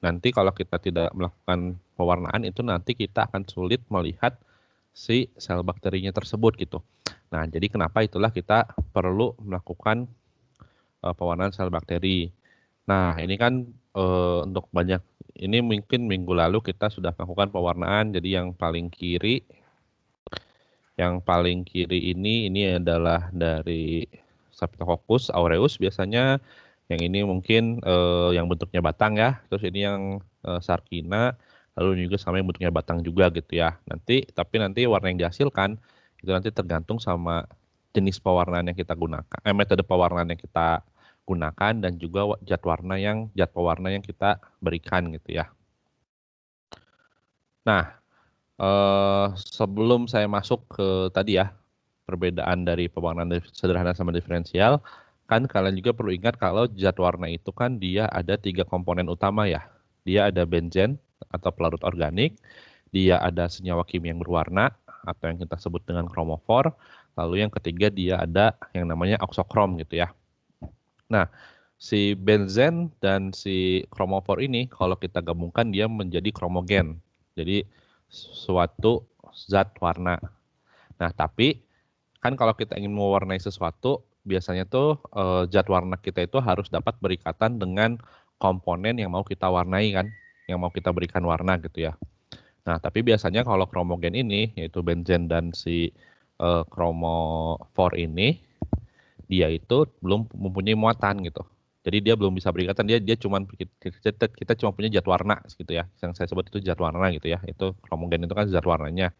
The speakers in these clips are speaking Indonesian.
nanti kalau kita tidak melakukan pewarnaan itu nanti kita akan sulit melihat si sel bakterinya tersebut gitu. Nah, jadi kenapa itulah kita perlu melakukan pewarnaan sel bakteri. Nah, ini kan untuk banyak, ini mungkin minggu lalu kita sudah melakukan pewarnaan, jadi yang paling kiri ini adalah dari Staphylococcus aureus biasanya, yang ini mungkin yang bentuknya batang ya, terus ini yang Sarkina, lalu juga sama yang bentuknya batang juga gitu ya. Tapi nanti warna yang dihasilkan itu nanti tergantung sama jenis pewarnaan yang kita gunakan, metode pewarnaan yang kita gunakan dan juga zat pewarna yang kita berikan gitu ya. Nah, sebelum saya masuk ke tadi ya, perbedaan dari pewarnaan sederhana sama diferensial, kan kalian juga perlu ingat kalau zat warna itu kan dia ada 3 komponen utama ya. Dia ada benzen atau pelarut organik, dia ada senyawa kimia yang berwarna atau yang kita sebut dengan kromofor, lalu yang ketiga dia ada yang namanya oksokrom gitu ya. Nah, si benzen dan si kromofor ini kalau kita gabungkan dia menjadi kromogen. Jadi suatu zat warna. Nah, tapi kan kalau kita ingin mewarnai sesuatu, biasanya tuh zat warna kita itu harus dapat berikatan dengan komponen yang mau kita warnai kan, yang mau kita berikan warna gitu ya. Nah, tapi biasanya kalau kromogen ini, yaitu benzen dan si kromofor ini, dia itu belum mempunyai muatan gitu. Jadi dia belum bisa berikatan, dia cuma kita cuma punya zat warna gitu ya. Yang saya sebut itu zat warna gitu ya. Itu kromogen itu kan zat warnanya.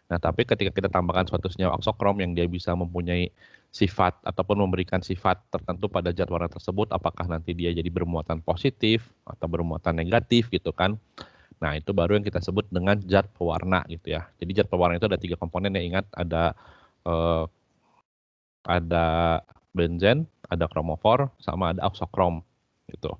Nah, tapi ketika kita tambahkan suatu senyawa oksokrom yang dia bisa mempunyai sifat ataupun memberikan sifat tertentu pada zat warna tersebut, apakah nanti dia jadi bermuatan positif atau bermuatan negatif gitu kan. Nah, itu baru yang kita sebut dengan zat pewarna gitu ya. Jadi zat pewarna itu ada 3 komponen ya, ingat eh, ada benzen, ada kromofor, sama ada oksokrom gitu.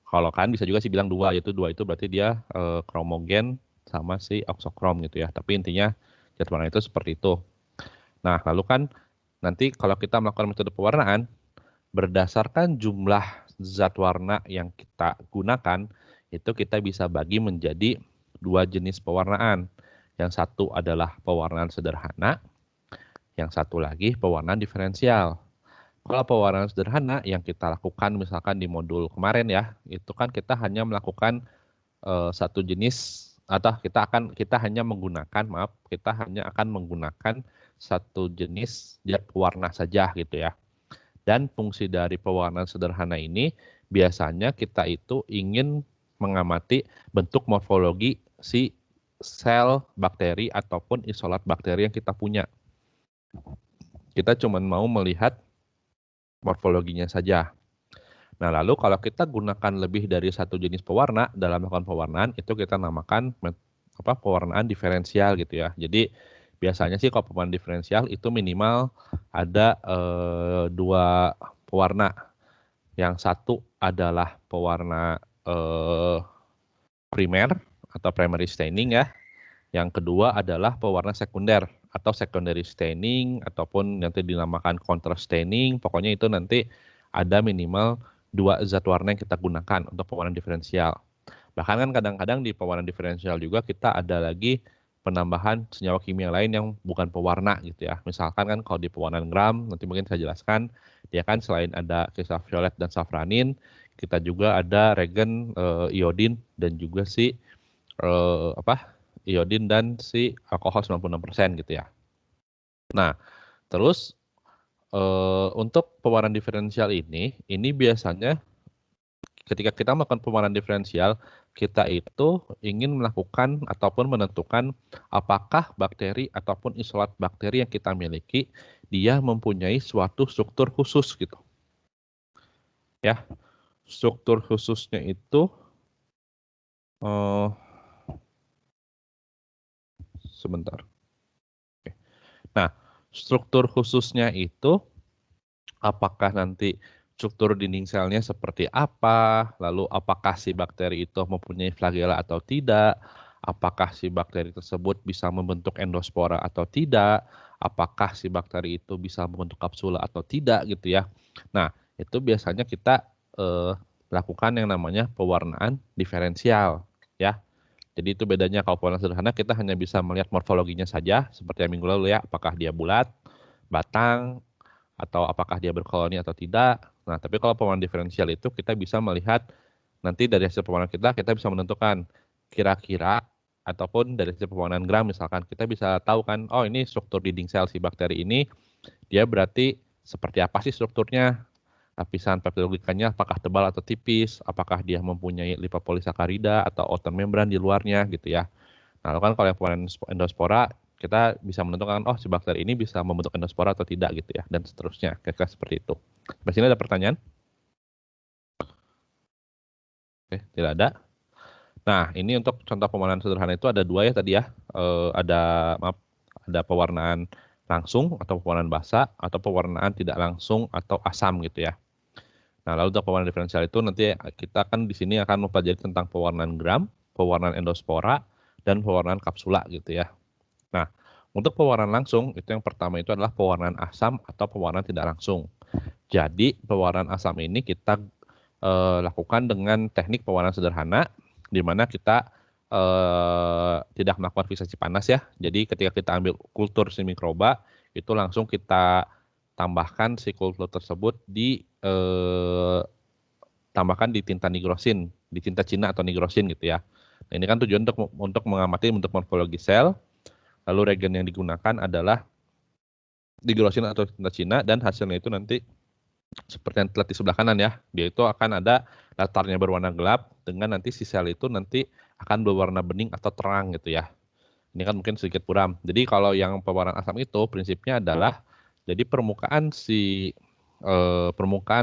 Kalau kan bisa juga sih bilang 2, yaitu 2 itu berarti dia kromogen sama si oksokrom gitu ya. Tapi intinya zat warna itu seperti itu. Nah, lalu kan nanti kalau kita melakukan metode pewarnaan, berdasarkan jumlah zat warna yang kita gunakan, itu kita bisa bagi menjadi 2 jenis pewarnaan. Yang satu adalah pewarnaan sederhana, yang satu lagi pewarnaan diferensial. Kalau pewarnaan sederhana yang kita lakukan misalkan di modul kemarin ya, itu kan kita hanya melakukan satu jenis atau kita hanya akan menggunakan satu jenis zat pewarna saja gitu ya. Dan fungsi dari pewarnaan sederhana ini biasanya kita itu ingin mengamati bentuk morfologi si sel bakteri ataupun isolat bakteri yang kita punya. Kita cuma mau melihat morfologinya saja. Nah, lalu kalau kita gunakan lebih dari satu jenis pewarna dalam melakukan pewarnaan, itu kita namakan pewarnaan diferensial gitu ya. Jadi biasanya sih kalau pewarnaan diferensial itu minimal ada 2 pewarna. Yang satu adalah pewarna primer atau primary staining ya. Yang kedua adalah pewarna sekunder atau secondary staining ataupun nanti dinamakan contrast staining. Pokoknya itu nanti ada minimal 2 zat warna yang kita gunakan untuk pewarnaan diferensial. Bahkan kan kadang-kadang di pewarnaan diferensial juga kita ada lagi penambahan senyawa kimia lain yang bukan pewarna gitu ya. Misalkan kan kalau di pewarnaan Gram, nanti mungkin saya jelaskan, dia kan selain ada kristal violet dan safranin, kita juga ada regen iodin dan juga si iodin dan si alkohol 96% gitu ya. Nah, terus untuk pewarnaan diferensial ini biasanya ketika kita melakukan pewarnaan diferensial, kita itu ingin melakukan ataupun menentukan apakah bakteri ataupun isolat bakteri yang kita miliki dia mempunyai suatu struktur khusus gitu. Ya, struktur khususnya itu sebentar. Nah, struktur khususnya itu apakah nanti struktur dinding selnya seperti apa, lalu apakah si bakteri itu mempunyai flagela atau tidak, apakah si bakteri tersebut bisa membentuk endospora atau tidak, apakah si bakteri itu bisa membentuk kapsula atau tidak gitu ya. Nah, itu biasanya kita lakukan yang namanya pewarnaan diferensial, ya. Jadi itu bedanya. Kalau pewarnaan sederhana kita hanya bisa melihat morfologinya saja, seperti yang minggu lalu ya, apakah dia bulat, batang, atau apakah dia berkoloni atau tidak. Nah, tapi kalau pewarnaan diferensial itu kita bisa melihat nanti dari hasil pewarnaan kita bisa menentukan kira-kira ataupun dari hasil pewarnaan gram misalkan kita bisa tahu kan, oh ini struktur dinding sel si bakteri ini dia berarti seperti apa sih strukturnya, lapisan peptidoglikannya apakah tebal atau tipis, apakah dia mempunyai lipopolisakarida atau outer membran di luarnya gitu ya. Nah, kan kalau yang pewarnaan endospora kita bisa menentukan oh si bakteri ini bisa membentuk endospora atau tidak gitu ya, dan seterusnya kira-kira seperti itu. Di sini ada pertanyaan? Oke, tidak ada. Nah, ini untuk contoh pewarnaan sederhana itu ada dua ya tadi ya. Ada pewarnaan langsung atau pewarnaan basa atau pewarnaan tidak langsung atau asam gitu ya. Nah, lalu untuk pewarnaan diferensial itu nanti kita akan di sini akan mempelajari tentang pewarnaan gram, pewarnaan endospora, dan pewarnaan kapsula gitu ya. Nah, untuk pewarnaan langsung itu yang pertama itu adalah pewarnaan asam atau pewarnaan tidak langsung. Jadi pewarnaan asam ini kita lakukan dengan teknik pewarnaan sederhana, di mana kita tidak melakukan fiksasi panas ya. Jadi ketika kita ambil kultur si mikroba, itu langsung kita tambahkan si kultur tersebut tambahkan di tinta nigrosin, di tinta Cina atau nigrosin gitu ya. Nah, ini kan tujuan untuk mengamati bentuk morfologi sel. Lalu reagen yang digunakan adalah nigrosin atau tinta Cina, dan hasilnya itu nanti seperti yang terlihat di sebelah kanan ya, dia itu akan ada latarnya berwarna gelap dengan nanti si sel itu nanti akan berwarna bening atau terang gitu ya. Ini kan mungkin sedikit buram. Jadi kalau yang pewarnaan asam itu prinsipnya adalah jadi permukaan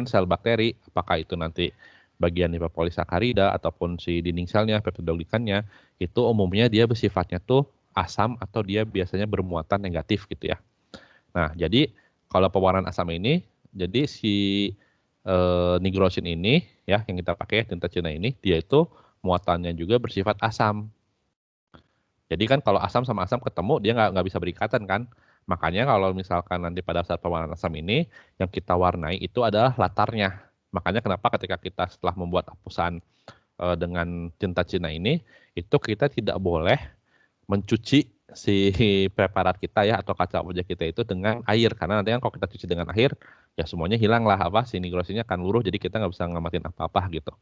sel bakteri, apakah itu nanti bagian lipopolisakarida ataupun si dinding selnya, peptidoglikannya, itu umumnya dia bersifatnya tuh asam atau dia biasanya bermuatan negatif gitu ya. Nah, jadi kalau pewarnaan asam ini, jadi si nigrosin ini ya yang kita pakai tinta Cina ini, dia itu muatannya juga bersifat asam. Jadi kan kalau asam sama asam ketemu dia nggak bisa berikatan kan. Makanya kalau misalkan nanti pada saat pewarnaan asam ini yang kita warnai itu adalah latarnya. Makanya kenapa ketika kita setelah membuat hapusan dengan tinta Cina ini, itu kita tidak boleh mencuci si preparat kita ya atau kaca objek kita itu dengan air, karena nanti kan kalau kita cuci dengan air ya semuanya hilang lah si nigrosinnya akan luruh, jadi kita nggak bisa ngamatin apa-apa gitu.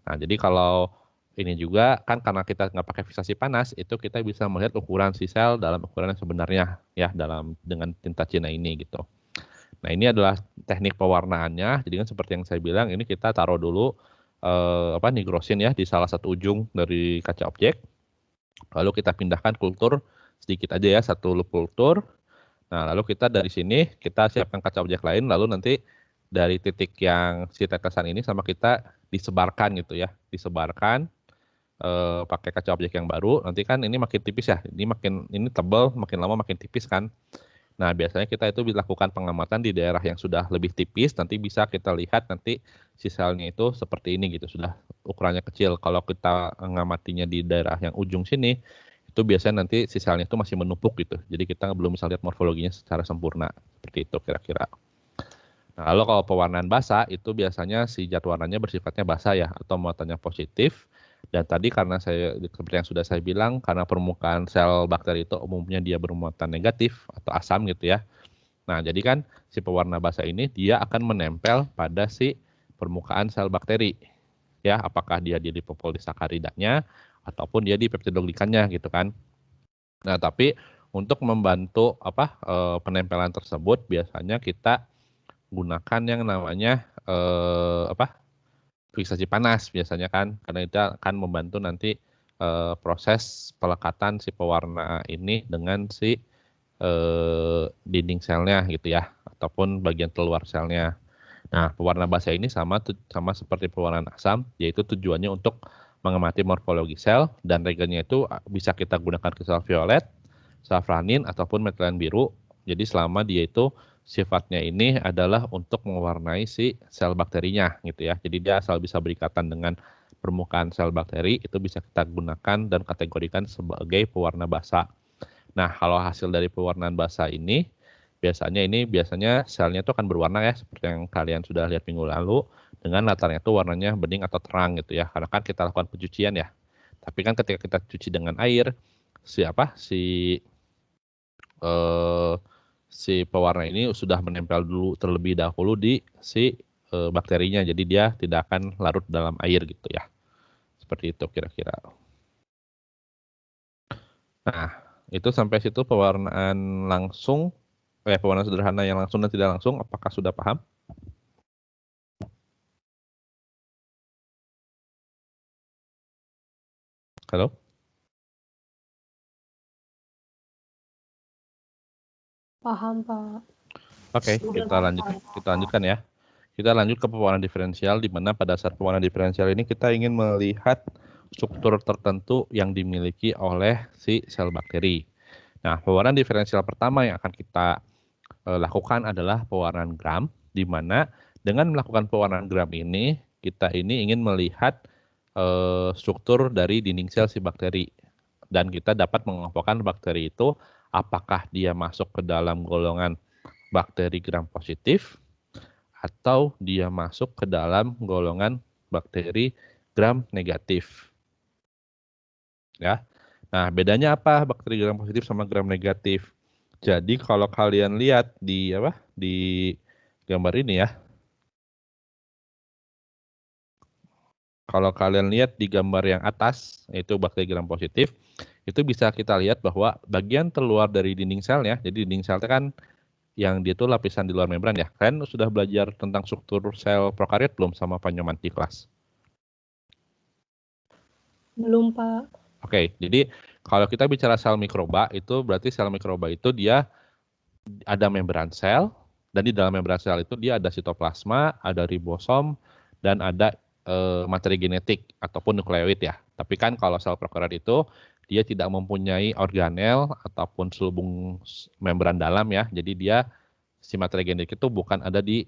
Nah, jadi kalau ini juga kan karena kita nggak pakai fiksasi panas, itu kita bisa melihat ukuran si sel dalam ukuran yang sebenarnya ya dengan tinta Cina ini gitu. Nah, ini adalah teknik pewarnaannya. Jadi kan seperti yang saya bilang, ini kita taruh dulu nigrosin ya di salah satu ujung dari kaca objek. Lalu kita pindahkan kultur sedikit aja ya, satu loop kultur. Nah, lalu kita dari sini kita siapkan kaca objek lain, lalu nanti dari titik yang si tetesan ini sama kita disebarkan gitu ya, disebarkan pakai kaca objek yang baru. Nanti kan ini makin tipis ya, ini tebal, makin lama makin tipis kan. Nah, biasanya kita itu dilakukan pengamatan di daerah yang sudah lebih tipis, nanti bisa kita lihat nanti si selnya itu seperti ini gitu, sudah ukurannya kecil. Kalau kita mengamatinya di daerah yang ujung sini, itu biasanya nanti si selnya itu masih menumpuk gitu. Jadi kita belum bisa lihat morfologinya secara sempurna. Seperti itu kira-kira. Nah, lalu kalau pewarnaan basa itu biasanya si zat warnanya bersifatnya basa ya, atau muatannya positif. Dan tadi karena seperti yang sudah saya bilang, karena permukaan sel bakteri itu umumnya dia bermuatan negatif atau asam gitu ya. Nah, jadi kan si pewarna basa ini dia akan menempel pada si permukaan sel bakteri. Ya, apakah dia di lipopolisakaridanya ataupun dia di peptidoglikannya gitu kan. Nah, tapi untuk membantu penempelan tersebut biasanya kita gunakan yang namanya fiksasi panas biasanya kan, karena itu akan membantu nanti proses pelekatan si pewarna ini dengan si dinding selnya gitu ya, ataupun bagian keluar selnya. Nah, pewarna basa ini sama seperti pewarnaan asam, yaitu tujuannya untuk mengamati morfologi sel, dan reagennya itu bisa kita gunakan kristal violet, safranin, ataupun metilen biru. Jadi selama dia itu sifatnya ini adalah untuk mewarnai si sel bakterinya gitu ya. Jadi dia asal bisa berikatan dengan permukaan sel bakteri, itu bisa kita gunakan dan kategorikan sebagai pewarna basa. Nah, kalau hasil dari pewarnaan basa ini biasanya selnya itu akan berwarna ya, seperti yang kalian sudah lihat minggu lalu. dengan latarnya itu warnanya bening atau terang gitu ya, karena kan kita lakukan pencucian ya. Tapi kan ketika kita cuci dengan air, eh, si pewarna ini sudah menempel dulu terlebih dahulu di si bakterinya, jadi dia tidak akan larut dalam air gitu ya. Seperti itu kira-kira. Nah, itu sampai situ pewarnaan langsung, pewarnaan sederhana yang langsung dan tidak langsung, apakah sudah paham? Halo? Paham, Pak. Oke, kita lanjutkan ya. Kita lanjut ke pewarnaan diferensial, di mana pada saat pewarnaan diferensial ini kita ingin melihat struktur tertentu yang dimiliki oleh si sel bakteri. Nah, pewarnaan diferensial pertama yang akan kita lakukan adalah pewarnaan Gram, di mana dengan melakukan pewarnaan Gram ini, kita ini ingin melihat struktur dari dinding sel si bakteri. Dan kita dapat mengelompokkan bakteri itu apakah dia masuk ke dalam golongan bakteri Gram positif, atau dia masuk ke dalam golongan bakteri Gram negatif. Ya. Nah, bedanya apa bakteri Gram positif sama Gram negatif? Jadi kalau kalian lihat di gambar ini ya. Kalau kalian lihat di gambar yang atas, yaitu bakteri Gram positif, itu bisa kita lihat bahwa bagian terluar dari dinding selnya, jadi dinding selnya kan yang dia itu lapisan di luar membran ya. Kalian sudah belajar tentang struktur sel prokariot belum sama Pak Nyoman di kelas? Belum, Pak. Oke, jadi kalau kita bicara sel mikroba, itu berarti sel mikroba itu dia ada membran sel, dan di dalam membran sel itu dia ada sitoplasma, ada ribosom, dan ada materi genetik ataupun nukleoid ya. Tapi kan kalau sel prokariot itu dia tidak mempunyai organel ataupun selubung membran dalam ya. Jadi dia si materi genetik itu bukan ada di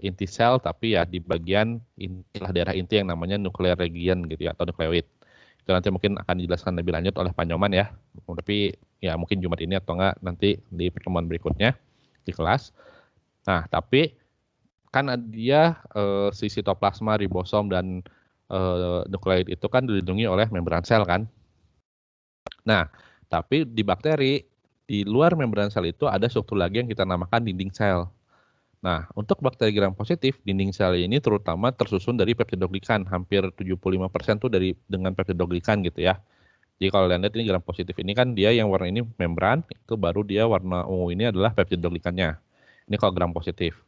inti sel, tapi ya di bagian daerah inti yang namanya nuclear region gitu ya, atau nukleoid. Itu nanti mungkin akan dijelaskan lebih lanjut oleh Pak Nyoman ya. Tapi ya mungkin Jumat ini atau enggak nanti di pertemuan berikutnya di kelas. Nah, tapi kan dia si sitoplasma, ribosom, dan nukleoid itu kan dilindungi oleh membran sel kan. Nah, tapi di bakteri, di luar membran sel itu ada struktur lagi yang kita namakan dinding sel. Nah, untuk bakteri Gram positif, dinding sel ini terutama tersusun dari peptidoglikan, hampir 75% tuh dengan peptidoglikan gitu ya. Jadi kalau kalian lihat ini Gram positif ini kan dia yang warna ini membran, itu baru dia warna ungu ini adalah peptidoglikannya. Ini kalau Gram positif.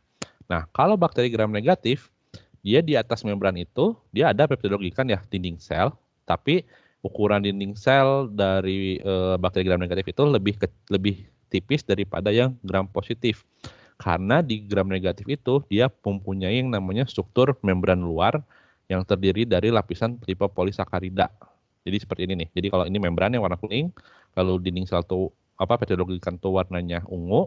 Nah, kalau bakteri Gram negatif, dia di atas membran itu, dia ada peptidoglikan ya, dinding sel, tapi ukuran dinding sel dari bakteri Gram negatif itu lebih tipis daripada yang Gram positif. Karena di Gram negatif itu dia mempunyai yang namanya struktur membran luar yang terdiri dari lapisan lipopolisakarida. Jadi seperti ini nih. Jadi kalau ini membran yang warna kuning, lalu dinding sel tuh peptidoglikan tuh warnanya ungu,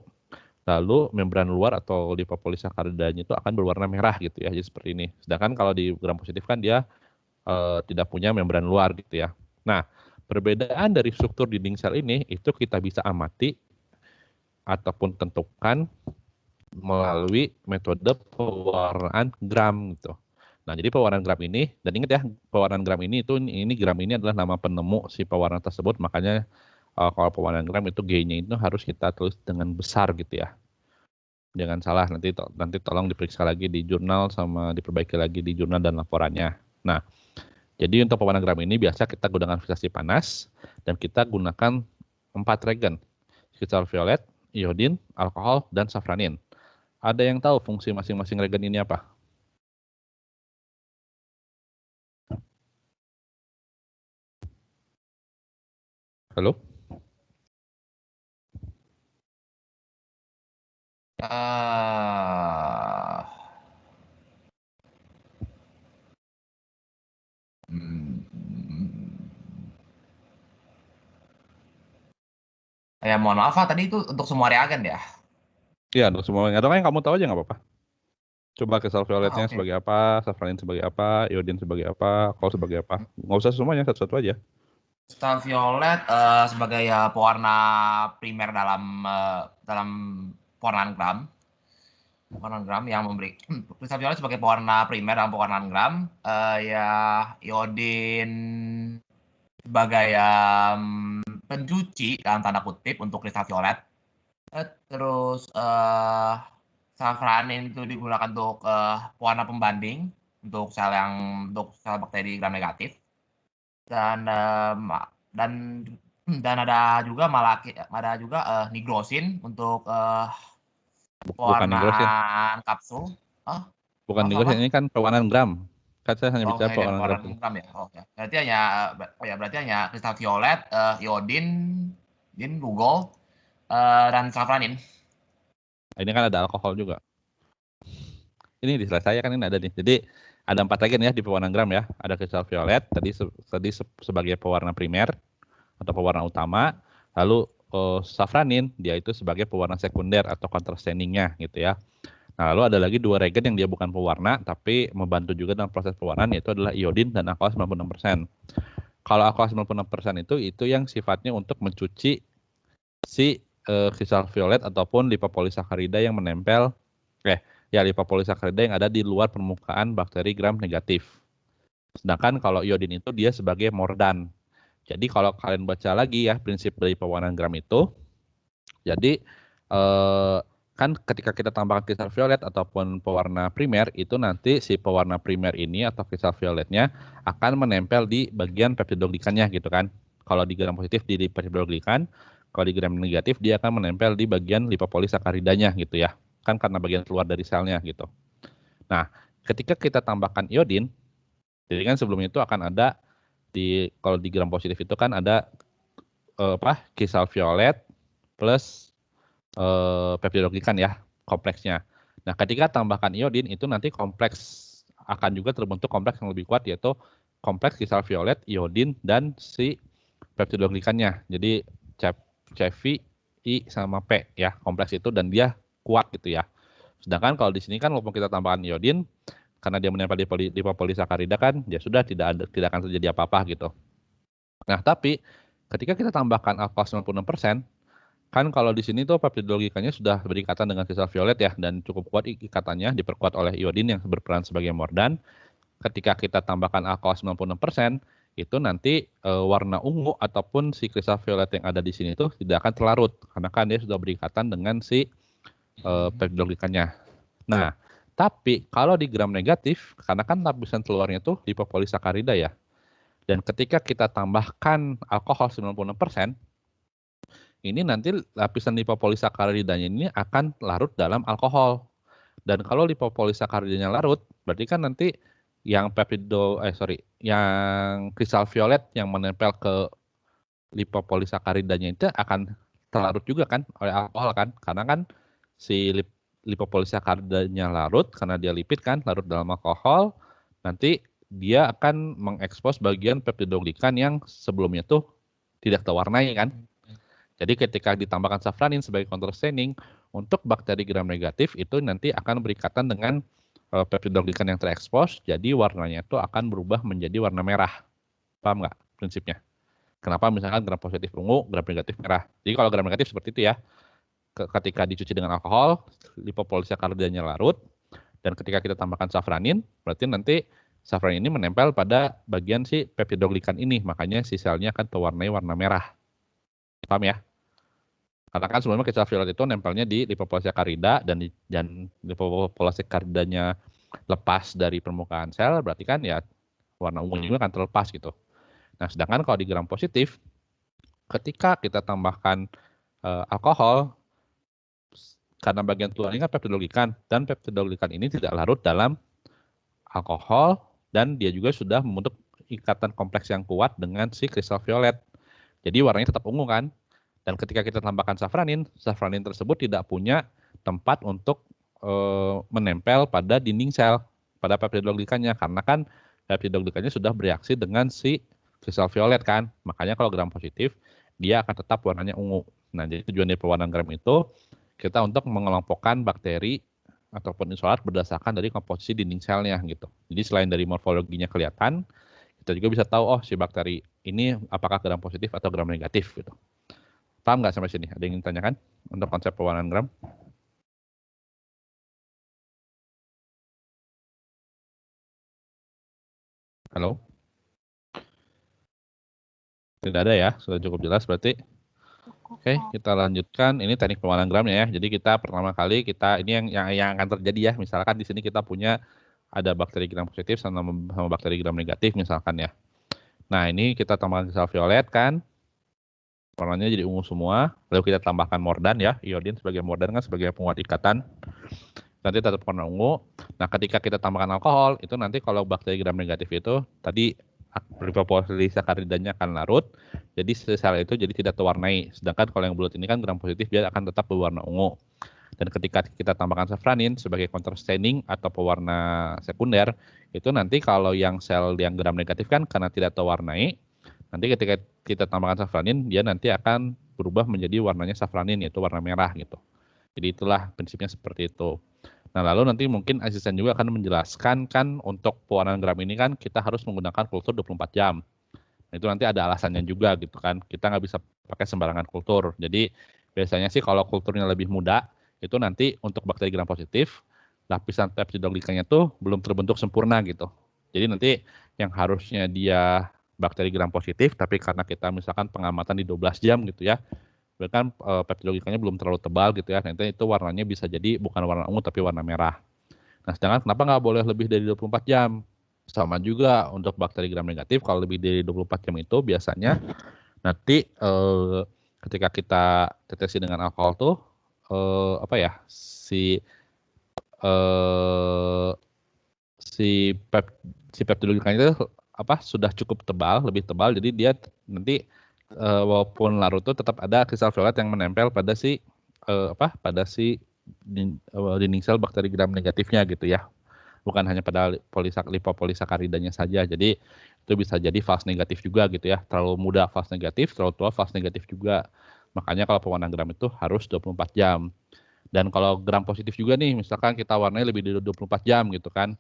lalu membran luar atau lipopolisacaridanya itu akan berwarna merah gitu ya. Jadi seperti ini. Sedangkan kalau di Gram positif kan dia tidak punya membran luar gitu ya. Nah, perbedaan dari struktur dinding sel ini itu kita bisa amati ataupun tentukan melalui metode pewarnaan Gram gitu. Nah, jadi pewarnaan Gram ini, dan ingat ya, pewarnaan Gram ini Gram ini adalah nama penemu si pewarna tersebut, makanya kalau pewarnaan Gram itu G-nya itu harus kita tulis dengan besar gitu ya. Jangan salah, nanti tolong diperiksa lagi di jurnal sama diperbaiki lagi di jurnal dan laporannya. Nah, jadi untuk pewarna Gram ini biasa kita gunakan frisasi panas dan kita gunakan 4 regen, ultraviolet, iodin, alkohol, dan safranin. Ada yang tahu fungsi masing-masing regen ini apa? Halo? Ya mohon maaf Pak, tadi itu untuk semua reagen ya? Iya, untuk semua. Atau yang kamu tahu aja nggak apa-apa. Coba ke ultravioletnya Oke. sebagai apa, safranin sebagai apa, iodin sebagai apa, alkohol sebagai apa. Nggak usah semuanya, satu-satu aja. Ultraviolet sebagai pewarna primer dalam pewarnaan Gram. pewarna gram yang memberi kristal violet sebagai pewarna primer dalam pewarnaan gram, ya iodin sebagai pencuci dalam tanda kutip untuk kristal violet. Terus safranin itu digunakan untuk pewarna pembanding untuk sel bakteri gram negatif. Dan ada juga nigrosin untuk Bukan nigrosin. pewarnaan kapsul. Bukan Maaf, nigrosin, apa? ini kan pewarnaan gram. Kan saya hanya bicara Saya pewarnaan gram. pewarnaan gram ya. Oke. Berarti hanya kristal violet, iodin, lugol, dan safranin. Ini kan ada alkohol juga. Ini di slide saya kan ini ada nih. Jadi ada 4 regen ya di pewarna gram ya. Ada kristal violet tadi sebagai pewarna primer atau pewarna utama. Lalu safranin dia itu sebagai pewarna sekunder atau contrastaining-nya gitu ya. Nah, lalu ada lagi 2 regen yang dia bukan pewarna tapi membantu juga dalam proses pewarnaan, yaitu adalah iodin dan alkohol 96%. Kalau alkohol 96% itu yang sifatnya untuk mencuci si kristal violet ataupun lipopolisakarida yang menempel lipopolisakarida yang ada di luar permukaan bakteri gram negatif. Sedangkan kalau iodin itu dia sebagai mordan. Jadi kalau kalian baca lagi ya prinsip dari pewarnaan gram itu, jadi kan ketika kita tambahkan kristal violet ataupun pewarna primer, itu nanti si pewarna primer ini atau kristal violetnya akan menempel di bagian peptidoglikannya gitu kan. Kalau di gram positif di peptidoglikan, kalau di gram negatif dia akan menempel di bagian lipopolisakaridanya gitu ya. Kan karena bagian keluar dari selnya gitu. Nah, ketika kita tambahkan iodin, jadi kan sebelumnya itu akan ada kalau di gram positif itu kan ada kristal violet plus peptidoglikan ya, kompleksnya. Nah, ketika tambahkan iodin itu nanti kompleks akan juga terbentuk kompleks yang lebih kuat, yaitu kompleks kristal violet, iodin, dan si peptidoglikannya. Jadi CV, I, sama P ya, kompleks itu, dan dia kuat gitu ya. Sedangkan kalau di sini kan walaupun kita tambahkan iodin, karena dia menempel di lipopolisakarida kan, ya sudah tidak akan terjadi apa-apa gitu. Nah, tapi ketika kita tambahkan alkohol 96%, kan kalau di sini tuh peptidoglikanya sudah berikatan dengan kristal violet ya, dan cukup kuat ikatannya, diperkuat oleh iodin yang berperan sebagai mordan. Ketika kita tambahkan alkohol 96%, itu nanti warna ungu ataupun si kristal violet yang ada di sini tuh tidak akan terlarut, karena kan dia sudah berikatan dengan si peptidoglikanya. Nah, tapi kalau di gram negatif, karena kan lapisan keluarnya tuh lipopolisakarida ya, dan ketika kita tambahkan alkohol 96%, ini nanti lapisan lipopolisakaridanya ini akan larut dalam alkohol. Dan kalau lipopolisakaridanya larut, berarti kan nanti yang yang kristal violet yang menempel ke lipopolisakaridanya itu akan terlarut juga kan oleh alkohol kan, karena kan si lipopolisakaridanya larut karena dia lipid kan, larut dalam alkohol, nanti dia akan mengekspos bagian peptidoglikan yang sebelumnya tuh tidak terwarnai kan. Jadi ketika ditambahkan safranin sebagai contrastaining, untuk bakteri gram negatif itu nanti akan berikatan dengan peptidoglikan yang terekspos, jadi warnanya itu akan berubah menjadi warna merah. Paham nggak prinsipnya? Kenapa misalkan gram positif ungu, gram negatif merah? Jadi kalau gram negatif seperti itu ya, ketika dicuci dengan alkohol, lipopolisakaridanya larut, dan ketika kita tambahkan safranin, berarti nanti safranin ini menempel pada bagian si peptidoglikan ini, makanya si selnya akan terwarnai warna merah. Paham ya? Karena kan sebelumnya kristal violet itu nempelnya di lipopolisakarida dan lipopolisakaridanya lepas dari permukaan sel, berarti kan ya warna ungunya juga akan terlepas gitu. Nah, sedangkan kalau di gram positif, ketika kita tambahkan alkohol, karena bagian keluarnya kan peptidoglikan, dan peptidoglikan ini tidak larut dalam alkohol, dan dia juga sudah membentuk ikatan kompleks yang kuat dengan si kristal violet. Jadi warnanya tetap ungu kan. Dan ketika kita tambahkan safranin tersebut tidak punya tempat untuk menempel pada dinding sel, pada peptidoglikannya, karena kan peptidoglikannya sudah bereaksi dengan si kristal violet kan. Makanya kalau gram positif, dia akan tetap warnanya ungu. Nah, jadi tujuan dari pewarnaan gram itu, kita untuk mengelompokkan bakteri ataupun isolat berdasarkan dari komposisi dinding selnya gitu. Jadi selain dari morfologinya kelihatan, kita juga bisa tahu, oh si bakteri ini apakah gram positif atau gram negatif gitu. Paham nggak sampai sini? Ada yang ingin ditanyakan untuk konsep pewarnaan gram? Halo? Tidak ada ya, sudah cukup jelas berarti. Oke, kita lanjutkan. Ini teknik pewarnaan gramnya ya. Jadi kita pertama kali ini yang akan terjadi ya. Misalkan di sini kita punya ada bakteri gram positif sama bakteri gram negatif misalkan ya. Nah, ini kita tambahkan kristal violet kan. Warnanya jadi ungu semua. Lalu kita tambahkan mordan ya. Iodin sebagai mordan kan sebagai penguat ikatan. Nanti tetap warna ungu. Nah, ketika kita tambahkan alkohol, itu nanti kalau bakteri gram negatif itu tadi polisakaridanya akan larut, jadi sel itu jadi tidak terwarnai. Sedangkan kalau yang bulat ini kan gram positif, dia akan tetap berwarna ungu. Dan ketika kita tambahkan safranin sebagai counterstaining atau pewarna sekunder, itu nanti kalau yang sel yang gram negatif kan karena tidak terwarnai, nanti ketika kita tambahkan safranin, dia nanti akan berubah menjadi warnanya safranin, yaitu warna merah gitu. Jadi itulah prinsipnya seperti itu. Nah, lalu nanti mungkin asisten juga akan menjelaskan kan untuk pewarnaan gram ini kan kita harus menggunakan kultur 24 jam. Nah, itu nanti ada alasannya juga gitu kan. Kita nggak bisa pakai sembarangan kultur. Jadi biasanya sih kalau kulturnya lebih muda, itu nanti untuk bakteri gram positif, lapisan peptidoglikanya tuh belum terbentuk sempurna gitu. Jadi nanti yang harusnya dia bakteri gram positif, tapi karena kita misalkan pengamatan di 12 jam gitu ya, bahkan peptidoglikanya belum terlalu tebal gitu ya. Nanti itu warnanya bisa jadi bukan warna ungu tapi warna merah. Nah, sedangkan kenapa nggak boleh lebih dari 24 jam? Sama juga untuk bakteri gram negatif, kalau lebih dari 24 jam itu biasanya nanti ketika kita deteksi dengan alkohol tuh si peptidoglikanya itu sudah cukup tebal, lebih tebal, jadi dia nanti walaupun larut itu tetap ada kristal violet yang menempel pada dinding sel bakteri gram negatifnya gitu ya. Bukan hanya pada lipopolisakaridanya saja. Jadi itu bisa jadi false negatif juga gitu ya. Terlalu muda false negatif, terlalu tua false negatif juga. Makanya kalau pewarnaan gram itu harus 24 jam. Dan kalau gram positif juga nih, misalkan kita warnanya lebih dari 24 jam gitu kan.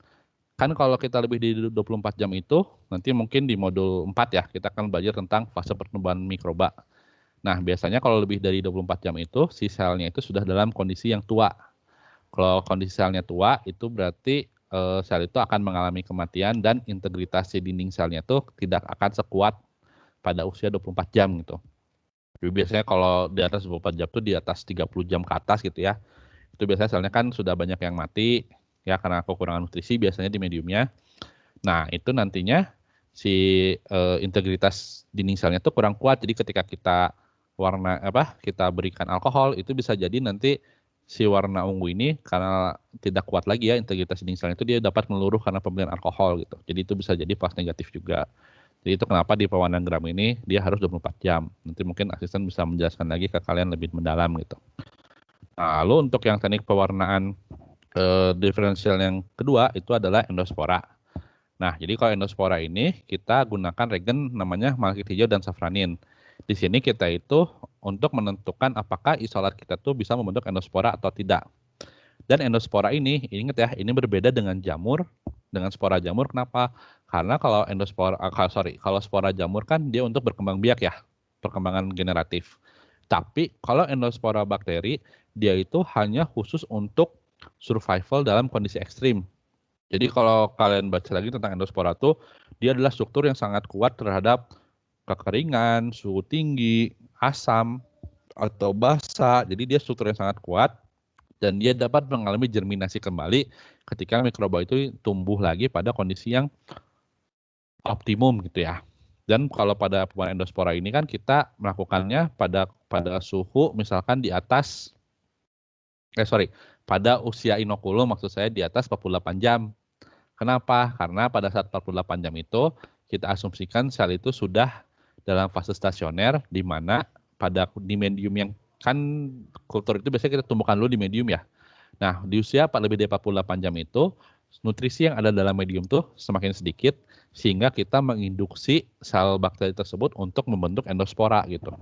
Kan kalau kita lebih dari 24 jam itu, nanti mungkin di modul 4 ya, kita akan belajar tentang fase pertumbuhan mikroba. Nah, biasanya kalau lebih dari 24 jam itu, si selnya itu sudah dalam kondisi yang tua. Kalau kondisi selnya tua, itu berarti sel itu akan mengalami kematian dan integritas si dinding selnya itu tidak akan sekuat pada usia 24 jam gitu. Jadi biasanya kalau di atas 24 jam itu di atas 30 jam ke atas gitu ya. Itu biasanya selnya kan sudah banyak yang mati ya karena kekurangan nutrisi biasanya di mediumnya. Nah, itu nantinya si integritas dinding selnya itu kurang kuat. Jadi ketika kita kita berikan alkohol itu bisa jadi nanti si warna ungu ini karena tidak kuat lagi ya integritas dinding selnya itu dia dapat meluruh karena pemberian alkohol gitu. Jadi itu bisa jadi false negatif juga. Jadi itu kenapa di pewarnaan gram ini dia harus 24 jam. Nanti mungkin asisten bisa menjelaskan lagi ke kalian lebih mendalam gitu. Nah, lalu untuk yang teknik pewarnaan diferensial yang kedua itu adalah endospora. Nah, jadi kalau endospora ini kita gunakan regen namanya malakit hijau dan safranin. Di sini kita itu untuk menentukan apakah isolat kita tuh bisa membentuk endospora atau tidak. Dan endospora ini, ingat ya, ini berbeda dengan jamur, dengan spora jamur. Kenapa? Karena kalau kalau spora jamur kan dia untuk berkembang biak ya, perkembangan generatif. Tapi kalau endospora bakteri, dia itu hanya khusus untuk survival dalam kondisi ekstrim. Jadi kalau kalian baca lagi tentang endospora tuh, dia adalah struktur yang sangat kuat terhadap kekeringan, suhu tinggi, asam, atau basah. Jadi dia struktur yang sangat kuat dan dia dapat mengalami germinasi kembali ketika mikroba itu tumbuh lagi pada kondisi yang optimum gitu ya. Dan kalau pada pewarnaan endospora ini kan kita melakukannya pada suhu misalkan di atas pada usia inokulum maksud saya di atas 48 jam. Kenapa? Karena pada saat 48 jam itu kita asumsikan sel itu sudah dalam fase stasioner di mana di medium yang kan kultur itu biasanya kita tumbuhkan dulu di medium ya. Nah, di usia lebih dari 48 jam itu nutrisi yang ada dalam medium tuh semakin sedikit sehingga kita menginduksi sel bakteri tersebut untuk membentuk endospora gitu.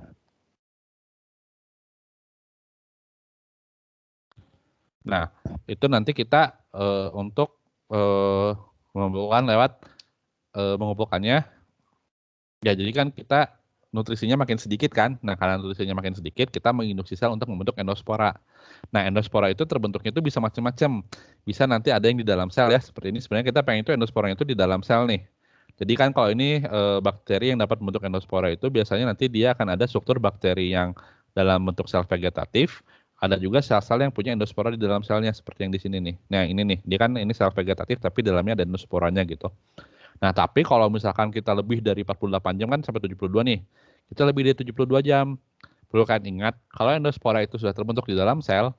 Nah, itu nanti kita untuk mengumpulkannya ya jadi kan kita nutrisinya makin sedikit kan. Nah, karena nutrisinya makin sedikit, kita menginduksi sel untuk membentuk endospora. Nah, endospora itu terbentuknya itu bisa macam-macam. Bisa nanti ada yang di dalam sel ya, seperti ini. Sebenarnya kita pengen itu endosporanya itu di dalam sel nih. Jadi kan kalau ini bakteri yang dapat membentuk endospora itu biasanya nanti dia akan ada struktur bakteri yang dalam bentuk sel vegetatif, ada juga sel-sel yang punya endospora di dalam selnya seperti yang di sini nih. Nah, ini nih, dia kan ini sel vegetatif tapi dalamnya ada endosporanya gitu. Nah, tapi kalau misalkan kita lebih dari 48 jam kan sampai 72 nih. Kita lebih dari 72 jam. Perlu kan ingat, kalau endospora itu sudah terbentuk di dalam sel,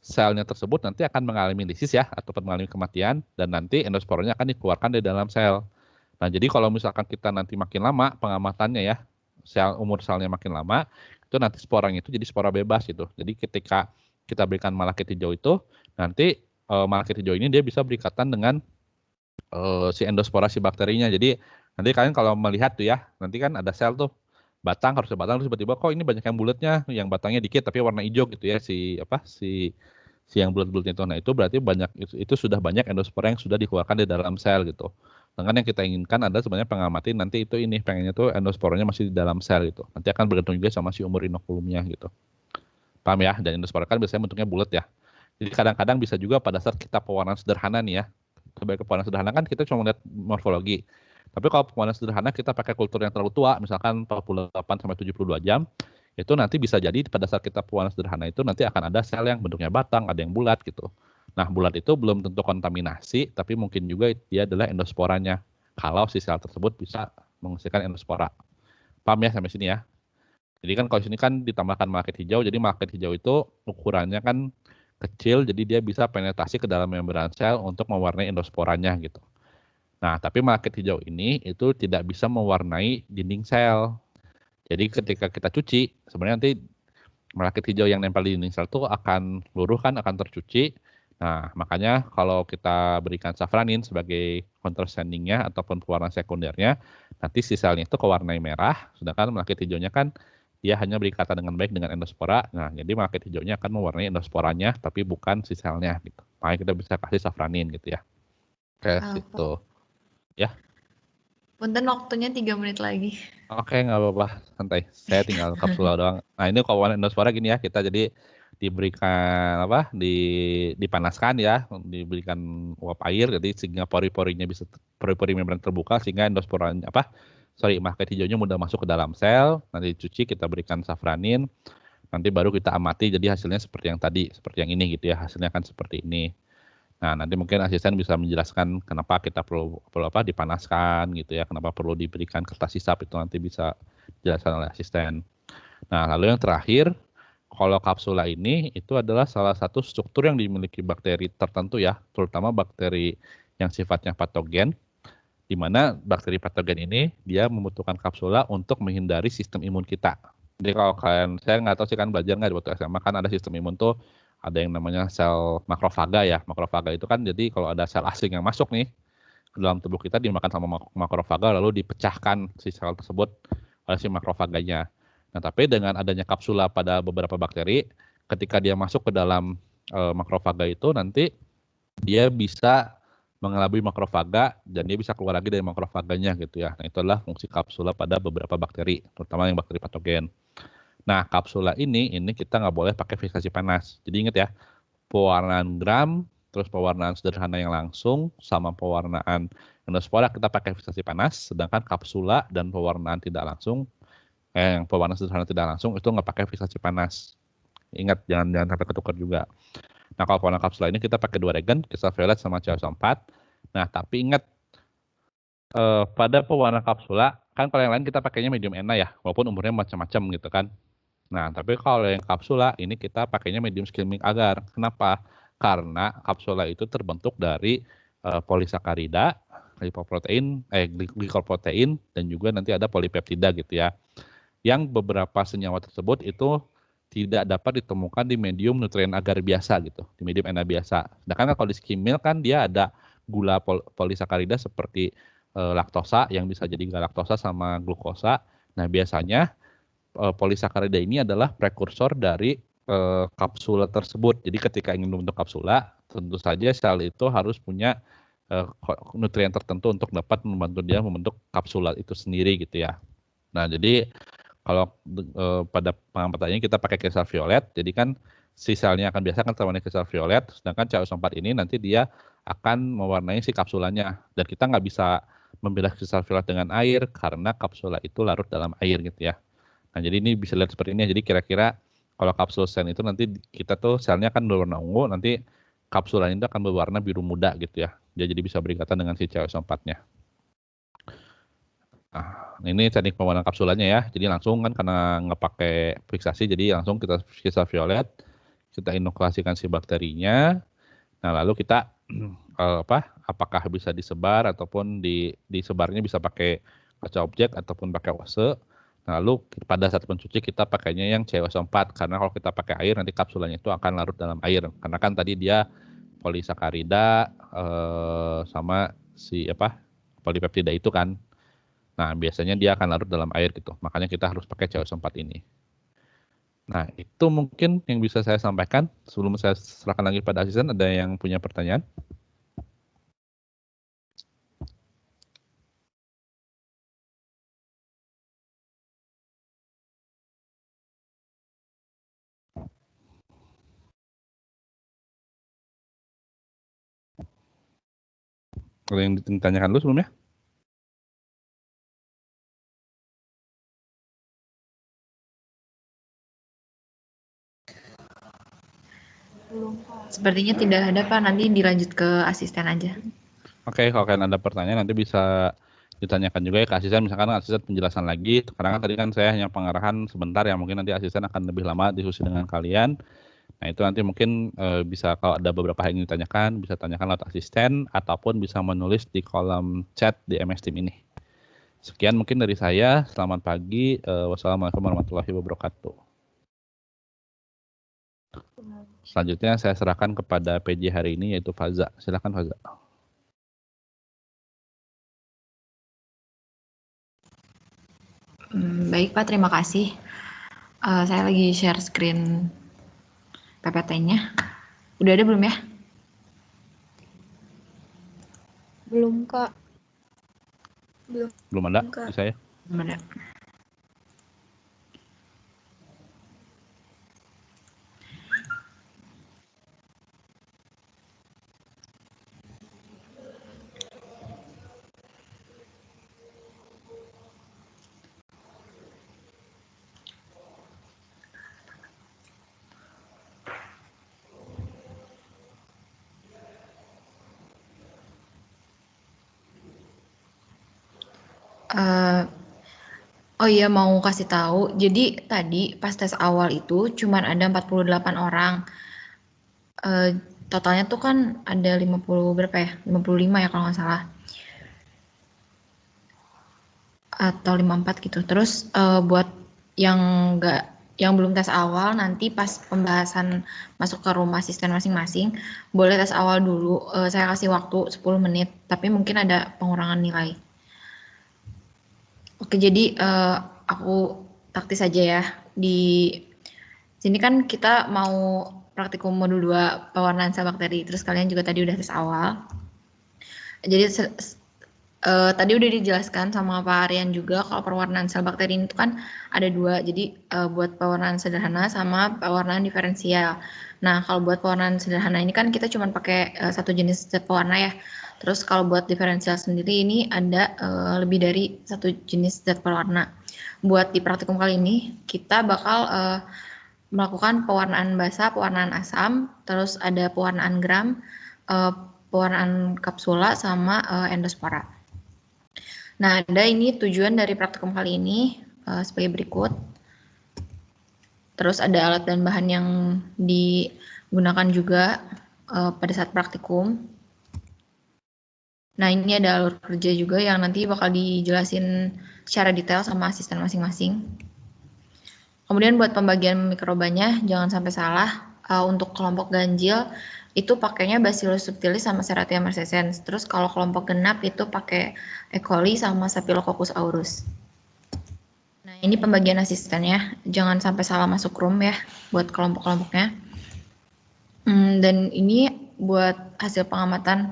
selnya tersebut nanti akan mengalami lisis ya, ataupun mengalami kematian, dan nanti endosporanya akan dikeluarkan dari dalam sel. Nah, jadi kalau misalkan kita nanti makin lama pengamatannya ya, umur selnya makin lama, itu nanti sporanya itu jadi spora bebas gitu. Jadi ketika kita berikan malakit hijau itu, nanti malakit hijau ini dia bisa berikatan dengan si endospora si bakterinya. Jadi nanti kalian kalau melihat tuh ya, nanti kan ada sel tuh batang, harusnya batang, terus tiba-tiba kok ini banyak yang bulatnya, yang batangnya dikit tapi warna hijau gitu ya, si yang bulat-bulatnya itu. Nah, itu berarti itu sudah banyak endospora yang sudah dikeluarkan di dalam sel gitu. Sedangkan yang kita inginkan adalah sebenarnya pengamati nanti itu ini pengennya tuh endosporanya masih di dalam sel gitu. Nanti akan bergantung juga sama si umur inokulumnya gitu. Paham ya? Dan endospora kan biasanya bentuknya bulat ya. Jadi kadang-kadang bisa juga pada saat kita pewarnaan sederhana nih ya. Sebagai pewarnaan sederhana kan kita cuma melihat morfologi. Tapi kalau pewarnaan sederhana kita pakai kultur yang terlalu tua, misalkan 48 sampai 72 jam, itu nanti bisa jadi pada saat kita pewarnaan sederhana itu nanti akan ada sel yang bentuknya batang, ada yang bulat gitu. Nah, bulat itu belum tentu kontaminasi, tapi mungkin juga dia adalah endosporanya. Kalau si sel tersebut bisa menghasilkan endospora. Paham ya sampai sini ya? Jadi kan kalau sini kan ditambahkan malakit hijau, jadi malakit hijau itu ukurannya kan kecil, jadi dia bisa penetrasi ke dalam membran sel untuk mewarnai endosporanya gitu. Nah, tapi malakit hijau ini itu tidak bisa mewarnai dinding sel. Jadi ketika kita cuci, sebenarnya nanti malakit hijau yang nempel di dinding sel itu akan luruh kan, akan tercuci. Nah, makanya kalau kita berikan safranin sebagai contrastingnya ataupun pewarna sekundernya, nanti si selnya itu kewarnai merah, sedangkan malakit hijaunya kan dia hanya berikatan dengan baik dengan endospora. Nah, jadi malakit hijaunya akan mewarnai endosporanya, tapi bukan si selnya gitu. Makanya kita bisa kasih safranin gitu ya. Kayak situ. Ya. Punten waktunya 3 menit lagi. Oke, nggak apa-apa, santai. Saya tinggal kapsula doang. Nah, ini kalau warna endospora gini ya, kita jadi diberikan dipanaskan ya, diberikan uap air, jadi sehingga pori-pori membran terbuka sehingga endosporanya malakit hijaunya mudah masuk ke dalam sel. Nanti dicuci, kita berikan safranin, nanti baru kita amati. Jadi hasilnya seperti yang tadi, seperti yang ini gitu ya. Hasilnya kan seperti ini. Nah, nanti mungkin asisten bisa menjelaskan kenapa kita perlu dipanaskan gitu ya, kenapa perlu diberikan kertas hisap, itu nanti bisa dijelaskan oleh asisten. Nah, lalu yang terakhir, kalau kapsula ini itu adalah salah satu struktur yang dimiliki bakteri tertentu ya, terutama bakteri yang sifatnya patogen, di mana bakteri patogen ini dia membutuhkan kapsula untuk menghindari sistem imun kita. Jadi kalau saya nggak tahu sih kan belajar nggak di waktu SMA kan ada sistem imun tuh, ada yang namanya sel makrofaga ya. Makrofaga itu kan jadi kalau ada sel asing yang masuk nih ke dalam tubuh kita dimakan sama makrofaga lalu dipecahkan si sel tersebut oleh si makrofaganya. Nah, tapi dengan adanya kapsula pada beberapa bakteri, ketika dia masuk ke dalam makrofaga itu nanti dia bisa mengelabui makrofaga dan dia bisa keluar lagi dari makrofaganya gitu ya. Nah, itu adalah fungsi kapsula pada beberapa bakteri, terutama yang bakteri patogen. Nah, kapsula ini kita nggak boleh pakai fixasi panas. Jadi ingat ya, pewarnaan gram, terus pewarnaan sederhana yang langsung, sama pewarnaan endospora kita pakai fixasi panas, sedangkan kapsula dan pewarnaan tidak langsung, yang pewarnaan sederhana tidak langsung itu nggak pakai fixasi panas. Ingat, jangan sampai ketukar juga. Nah, kalau pewarna kapsula ini kita pakai 2 regen, kristal violet sama CO4. Nah, tapi ingat, pada pewarna kapsula, kan kalau yang lain kita pakainya medium NA ya, walaupun umurnya macam-macam gitu kan. Nah, tapi kalau yang kapsula, ini kita pakainya medium skimming agar. Kenapa? Karena kapsula itu terbentuk dari polisakarida, glicoprotein, dan juga nanti ada polipeptida gitu ya. Yang beberapa senyawa tersebut itu tidak dapat ditemukan di medium nutrien agar biasa gitu, di medium NA biasa. Sedangkan kalau di skim milk kan dia ada gula polisakarida seperti laktosa yang bisa jadi galaktosa sama glukosa. Nah, biasanya polisakarida ini adalah prekursor dari kapsula tersebut. Jadi ketika ingin membentuk kapsula, tentu saja sel itu harus punya nutrien tertentu untuk dapat membantu dia membentuk kapsula itu sendiri gitu ya. Nah, jadi kalau pada pengampatannya kita pakai kristal violet, jadi kan si selnya akan biasa kan terwarnai kristal violet, sedangkan CO4 ini nanti dia akan mewarnai si kapsulanya. Dan kita nggak bisa membelah kristal violet dengan air karena kapsula itu larut dalam air gitu ya. Nah, jadi ini bisa lihat seperti ini. Jadi kira-kira kalau kapsul sen itu nanti kita tuh selnya kan berwarna ungu, nanti kapsula itu akan berwarna biru muda gitu ya. Jadi bisa berikatan dengan si CO4-nya. Nah, ini teknik pembuatan kapsulanya ya. Jadi langsung kan karena nggak pakai fiksasi, jadi langsung kita kristal violet, kita inokulasikan si bakterinya. Nah, lalu kita apakah bisa disebar ataupun disebarnya bisa pakai kaca objek ataupun pakai wase. Nah, lalu pada saat mencuci kita pakainya yang CO4 karena kalau kita pakai air nanti kapsulanya itu akan larut dalam air. Karena kan tadi dia polisakarida sama si polipeptida itu kan. Nah, biasanya dia akan larut dalam air gitu. Makanya kita harus pakai CO4 ini. Nah, itu mungkin yang bisa saya sampaikan. Sebelum saya serahkan lagi pada asisten, ada yang punya pertanyaan? Ada yang ditanyakan dulu sebelumnya? Belum, Pak. Sepertinya tidak ada, Pak. Nanti dilanjut ke asisten aja. Oke, kalau kalian ada pertanyaan nanti bisa ditanyakan juga ya ke asisten. Misalkan asisten penjelasan lagi. Karena kan tadi kan saya hanya pengarahan sebentar ya. Mungkin nanti asisten akan lebih lama diskusi dengan kalian. Nah, itu nanti mungkin bisa kalau ada beberapa hal yang ditanyakan, bisa tanyakan lewat asisten ataupun bisa menulis di kolom chat di MS Team ini. Sekian mungkin dari saya. Selamat pagi. Wassalamualaikum warahmatullahi wabarakatuh. Selanjutnya saya serahkan kepada PJ hari ini yaitu Faza. Silakan Faza. Baik Pak, terima kasih. Saya lagi share screen PPT-nya. Udah ada belum ya? Belum, Kak. Belum ada Enggak. di saya. Belum ada. Oh iya, mau kasih tahu. Jadi tadi pas tes awal itu cuman ada 48 orang. Totalnya tuh kan ada 50 berapa ya? 55 ya kalau nggak salah. Atau 54 gitu. Terus buat yang belum tes awal, nanti pas pembahasan masuk ke rumah asisten masing-masing, boleh tes awal dulu. Saya kasih waktu 10 menit, tapi mungkin ada pengurangan nilai. Oke, jadi aku taktis aja ya. Di sini kan kita mau praktikum modul 2 pewarnaan sel bakteri, terus kalian juga tadi udah tes awal. Jadi tadi udah dijelaskan sama Pak Aryan juga kalau pewarnaan sel bakteri itu kan ada 2. Jadi buat pewarnaan sederhana sama pewarnaan diferensial. Nah, kalau buat pewarnaan sederhana ini kan kita cuma pakai satu jenis zat pewarna ya. Terus kalau buat diferensial sendiri ini ada lebih dari satu jenis zat pewarna. Buat di praktikum kali ini kita bakal melakukan pewarnaan basa, pewarnaan asam, terus ada pewarnaan gram, pewarnaan kapsula sama endospora. Nah, ada ini tujuan dari praktikum kali ini sebagai berikut. Terus ada alat dan bahan yang digunakan juga pada saat praktikum. Nah, ini ada alur kerja juga yang nanti bakal dijelasin secara detail sama asisten masing-masing. Kemudian buat pembagian mikrobanya, jangan sampai salah. Untuk kelompok ganjil, itu pakainya Bacillus subtilis sama Serratia marcescens. Terus kalau kelompok genap itu pakai E. coli sama Staphylococcus aureus. Nah, ini pembagian asistennya. Jangan sampai salah masuk room ya buat kelompok-kelompoknya. Dan ini buat hasil pengamatan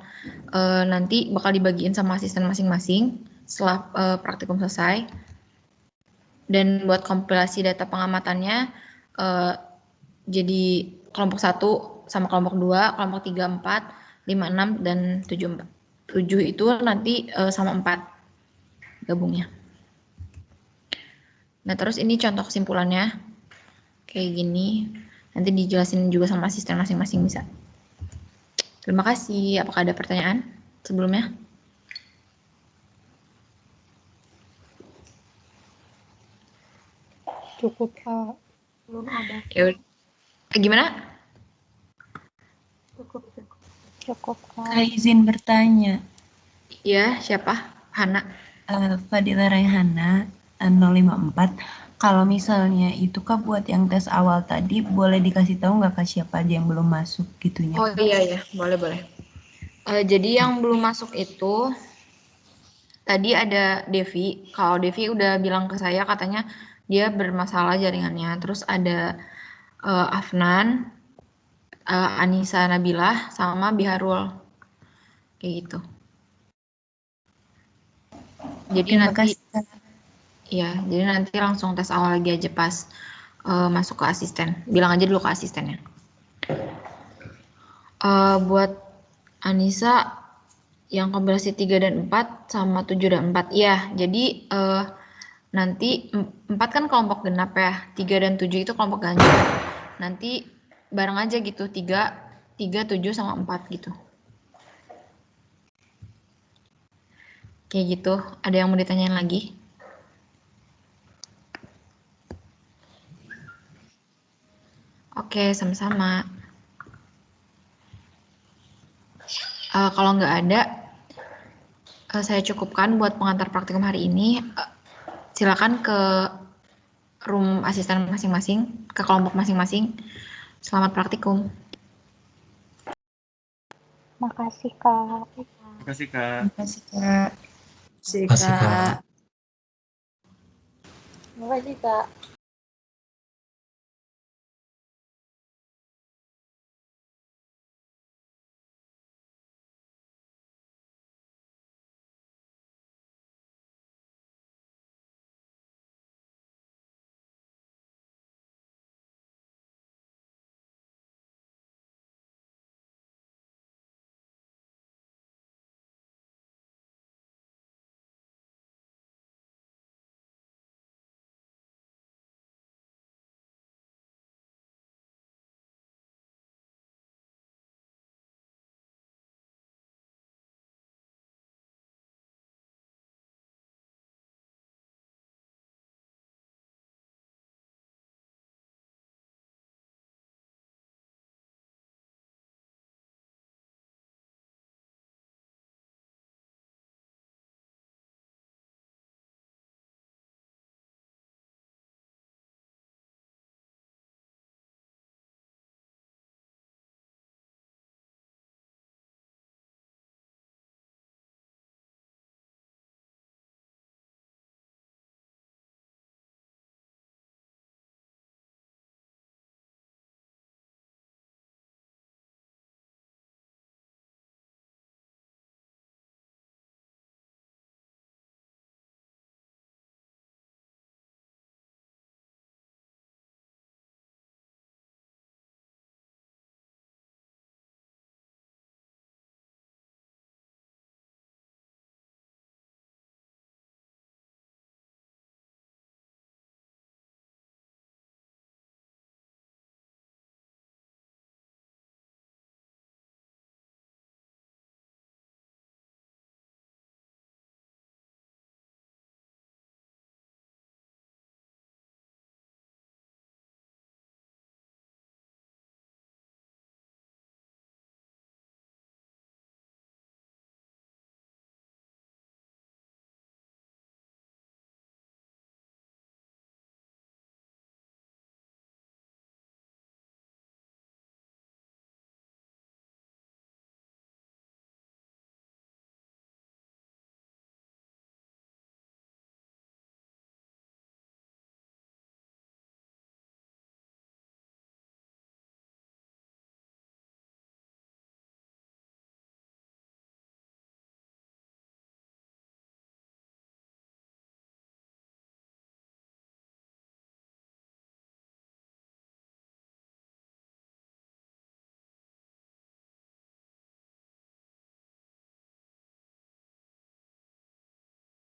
nanti bakal dibagiin sama asisten masing-masing setelah praktikum selesai. Dan buat kompilasi data pengamatannya jadi kelompok 1 sama kelompok 2, kelompok 3, 4, 5, 6, dan 7 itu nanti sama 4. gabungnya. Nah, terus ini contoh kesimpulannya. Kayak gini. Nanti dijelasin juga sama asisten masing-masing bisa. Terima kasih. Apakah ada pertanyaan sebelumnya? Cukup, Kak. Belum ada. Ya, gimana? Cukup, Kak. Kak izin bertanya. Ya, siapa? Hana. Fadila Raihana 054. Kalau misalnya itu Kak buat yang tes awal tadi boleh dikasih tahu nggak Kak siapa aja yang belum masuk gitunya? Oh iya, boleh. Jadi yang belum masuk itu tadi ada Devi. Kalau Devi udah bilang ke saya katanya dia bermasalah jaringannya. Terus ada Afnan, Anissa Nabilah, sama Biharul. Kayak gitu. Jadi Terima nanti kasih Kak. ya, jadi nanti langsung tes awal lagi aja pas masuk ke asisten. Bilang aja dulu ke asistennya. Buat Anissa yang kombinasi 3 dan 4 sama 7 dan 4. Iya, jadi nanti 4 kan kelompok genap ya. 3 dan 7 itu kelompok ganjil. Nanti bareng aja gitu 3, 7 sama 4 gitu. Kayak gitu. Ada yang mau ditanyain lagi? Oke, sama-sama. Kalau nggak ada, saya cukupkan buat pengantar praktikum hari ini. Silakan ke room asisten masing-masing, ke kelompok masing-masing. Selamat praktikum. Makasih, Kak. Terima kasih, Kak. Terima kasih Kak. Terima kasih, Kak. Makasih, Kak.